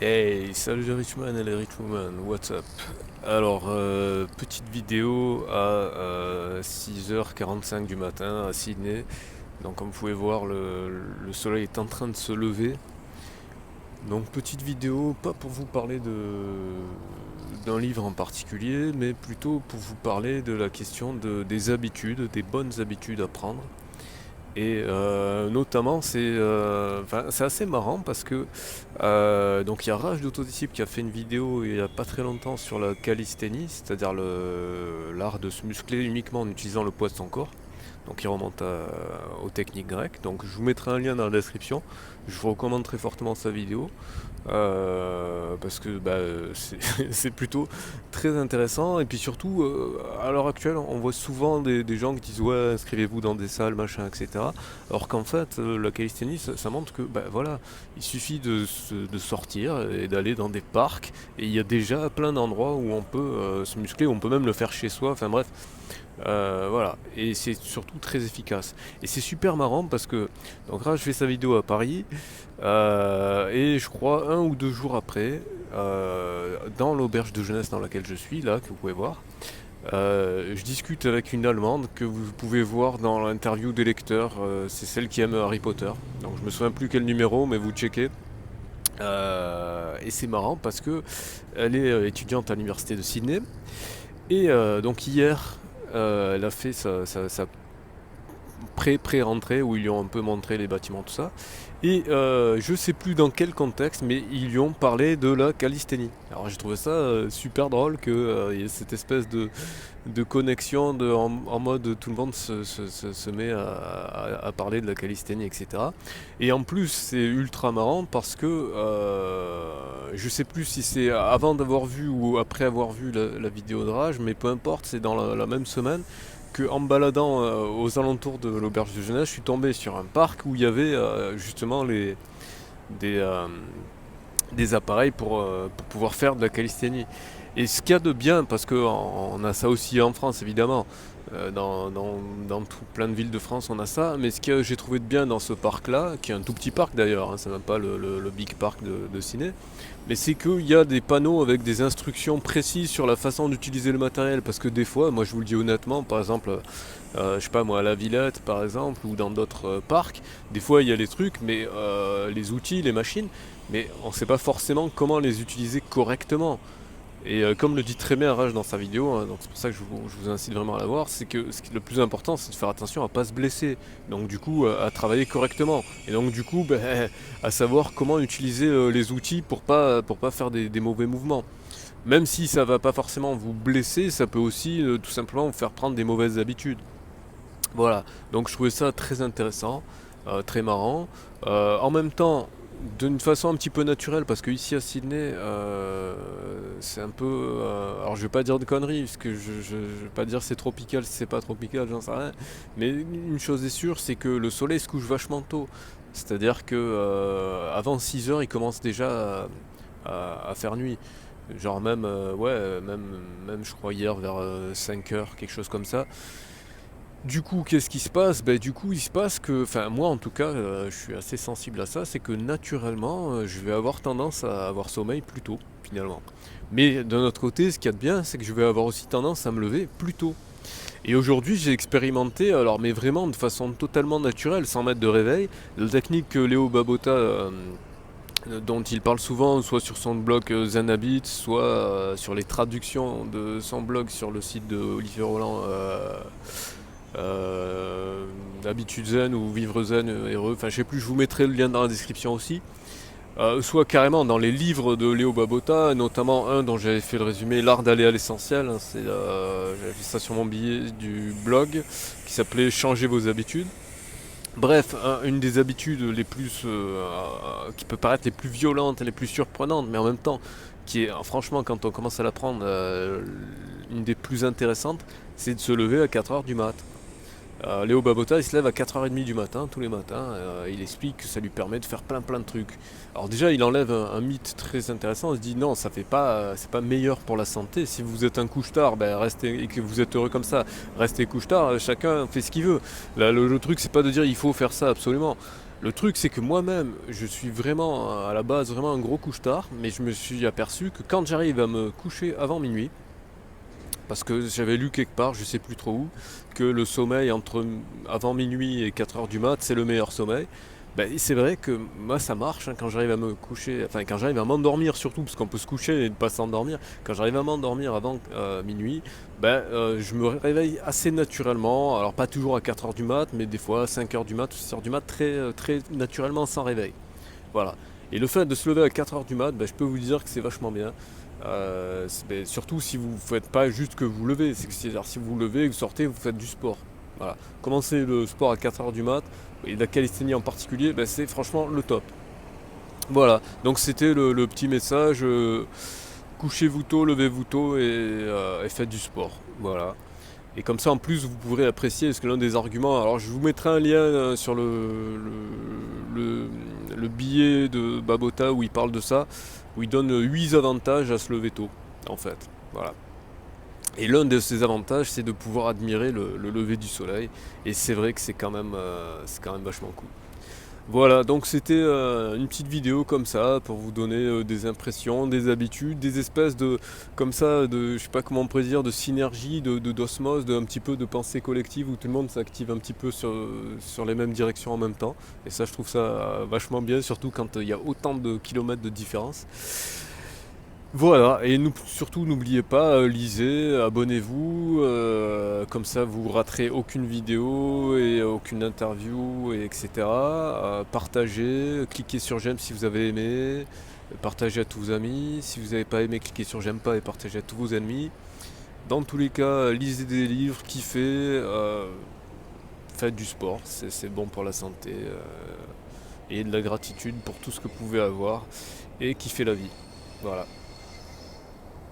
Hey, salut les Richman et les Richwoman, what's up? Alors, petite vidéo à 6h45 du matin à Sydney. Donc, comme vous pouvez voir, le soleil est en train de se lever. Donc, petite vidéo, pas pour vous parler d'un livre en particulier, mais plutôt pour vous parler de la question des habitudes, des bonnes habitudes à prendre. Et notamment, c'est assez marrant parce que donc il y a Rage d'Autodisciple qui a fait une vidéo il n'y a pas très longtemps sur la calisthénie, c'est-à-dire l'art de se muscler uniquement en utilisant le poids de son corps. Donc il remonte aux techniques grecques. Donc je vous mettrai un lien dans la description. Je vous recommande très fortement sa vidéo. Parce que c'est plutôt très intéressant. Et puis surtout, à l'heure actuelle, on voit souvent des gens qui disent ouais, inscrivez-vous dans des salles, machin, etc. Alors qu'en fait, la calisthénie, ça montre que voilà, il suffit de sortir et d'aller dans des parcs. Et il y a déjà plein d'endroits où on peut se muscler, on peut même le faire chez soi. Enfin bref, voilà, et c'est surtout très efficace. Et c'est super marrant parce que donc là, je fais sa vidéo à Paris et je crois 1 ou 2 jours après, dans l'auberge de jeunesse dans laquelle je suis, là, que vous pouvez voir, je discute avec une Allemande que vous pouvez voir dans l'interview des lecteurs. C'est celle qui aime Harry Potter. Donc je me souviens plus quel numéro, mais vous checkez. Et c'est marrant parce que elle est étudiante à l'université de Sydney. Et donc hier, elle a fait sa pré-rentrée où ils lui ont un peu montré les bâtiments, tout ça. Et je sais plus dans quel contexte, mais ils lui ont parlé de la calisthénie. Alors j'ai trouvé ça super drôle qu'il y ait cette espèce de connexion en mode tout le monde se met à parler de la calisthénie, etc. Et en plus c'est ultra marrant parce que je sais plus si c'est avant d'avoir vu ou après avoir vu la vidéo de Rage, mais peu importe, c'est dans la même semaine que en me baladant aux alentours de l'auberge de jeunesse, je suis tombé sur un parc où il y avait justement des, euh, des appareils pour pouvoir faire de la calisthénie. Et ce qu'il y a de bien, parce qu'on a ça aussi en France évidemment, dans plein de villes de France on a ça, mais ce que j'ai trouvé de bien dans ce parc-là, qui est un tout petit parc d'ailleurs, hein, c'est même pas le big park de Ciné, mais c'est qu'il y a des panneaux avec des instructions précises sur la façon d'utiliser le matériel, parce que des fois, moi je vous le dis honnêtement, par exemple, je sais pas moi, à la Villette par exemple, ou dans d'autres parcs, des fois il y a les trucs, mais les outils, les machines, mais on ne sait pas forcément comment les utiliser correctement. Et comme le dit très bien Rage dans sa vidéo, hein, donc c'est pour ça que je vous incite vraiment à la voir, c'est que le plus important c'est de faire attention à pas se blesser, donc du coup à travailler correctement, et donc du coup à savoir comment utiliser les outils pour pas faire des mauvais mouvements. Même si ça va pas forcément vous blesser, ça peut aussi tout simplement vous faire prendre des mauvaises habitudes. Voilà, donc je trouvais ça très intéressant, très marrant. En même temps, d'une façon un petit peu naturelle, parce que ici à Sydney, c'est un peu. Alors je vais pas dire de conneries, parce que je vais pas dire c'est tropical si c'est pas tropical, j'en sais rien. Mais une chose est sûre, c'est que le soleil se couche vachement tôt. C'est-à-dire que avant 6 heures, il commence déjà à faire nuit. Genre même, ouais, même je crois hier vers 5 heures, quelque chose comme ça. Du coup, qu'est-ce qui se passe? Du coup, il se passe que, enfin, moi en tout cas, je suis assez sensible à ça, c'est que naturellement, je vais avoir tendance à avoir sommeil plus tôt, finalement. Mais d'un autre côté, ce qu'il y a de bien, c'est que je vais avoir aussi tendance à me lever plus tôt. Et aujourd'hui, j'ai expérimenté, alors, mais vraiment de façon totalement naturelle, sans mettre de réveil, la technique que Léo Babota, dont il parle souvent, soit sur son blog Zen Habits, soit sur les traductions de son blog sur le site de Olivier Roland. Habitude zen ou vivre zen heureux, enfin je sais plus, je vous mettrai le lien dans la description aussi. Soit carrément dans les livres de Léo Babota, notamment un dont j'avais fait le résumé, L'art d'aller à l'essentiel, hein, j'avais fait ça sur mon billet du blog, qui s'appelait Changer vos habitudes. Bref, une des habitudes les plus, qui peut paraître les plus violentes et les plus surprenantes, mais en même temps, qui est franchement quand on commence à l'apprendre, une des plus intéressantes, c'est de se lever à 4 heures du mat. Léo Babota, il se lève à 4h30 du matin, tous les matins. Il explique que ça lui permet de faire plein de trucs. Alors déjà, il enlève un mythe très intéressant. Il se dit non, ça fait pas, c'est pas meilleur pour la santé. Si vous êtes un couche-tard, restez et que vous êtes heureux comme ça, restez couche-tard. Chacun fait ce qu'il veut. Là, le truc, c'est pas de dire il faut faire ça absolument. Le truc, c'est que moi-même, je suis vraiment, à la base, vraiment un gros couche-tard, mais je me suis aperçu que quand j'arrive à me coucher avant minuit, parce que j'avais lu quelque part, je sais plus trop où, que le sommeil avant minuit et 4 heures du mat, c'est le meilleur sommeil. Ben, c'est vrai que moi ça marche hein, quand j'arrive à me coucher, enfin quand j'arrive à m'endormir surtout, parce qu'on peut se coucher et ne pas s'endormir. Quand j'arrive à m'endormir avant minuit, je me réveille assez naturellement. Alors pas toujours à 4 heures du mat, mais des fois à 5 heures du mat ou 6 heures du mat, très naturellement sans réveil. Voilà. Et le fait de se lever à 4 heures du mat, je peux vous dire que c'est vachement bien. Surtout si vous ne faites pas juste que vous levez, c'est-à-dire si vous vous levez, vous sortez, vous faites du sport. Voilà. Commencer le sport à 4 heures du mat, et la calisthénie en particulier, c'est franchement le top. Voilà, donc c'était le petit message, couchez-vous tôt, levez-vous tôt et faites du sport. Voilà. Et comme ça, en plus, vous pourrez apprécier, parce que l'un des arguments, alors je vous mettrai un lien sur le billet de Babota où il parle de ça, où il donne 8 avantages à se lever tôt, en fait. Voilà. Et l'un de ces avantages, c'est de pouvoir admirer le lever du soleil. Et c'est vrai que c'est quand même vachement cool. Voilà, donc c'était une petite vidéo comme ça pour vous donner des impressions, des habitudes, des espèces de, comme ça, de, je sais pas comment on pourrait dire, de synergie, d'osmose, de un petit peu de pensée collective où tout le monde s'active un petit peu sur les mêmes directions en même temps. Et ça, je trouve ça vachement bien, surtout quand il y a autant de kilomètres de différence. Voilà, et surtout n'oubliez pas, lisez, abonnez-vous, comme ça vous raterez aucune vidéo et aucune interview, etc. Partagez, cliquez sur j'aime si vous avez aimé, partagez à tous vos amis, si vous n'avez pas aimé, cliquez sur j'aime pas et partagez à tous vos ennemis. Dans tous les cas, lisez des livres, kiffez, faites du sport, c'est bon pour la santé, et de la gratitude pour tout ce que vous pouvez avoir, et kiffez la vie. Voilà.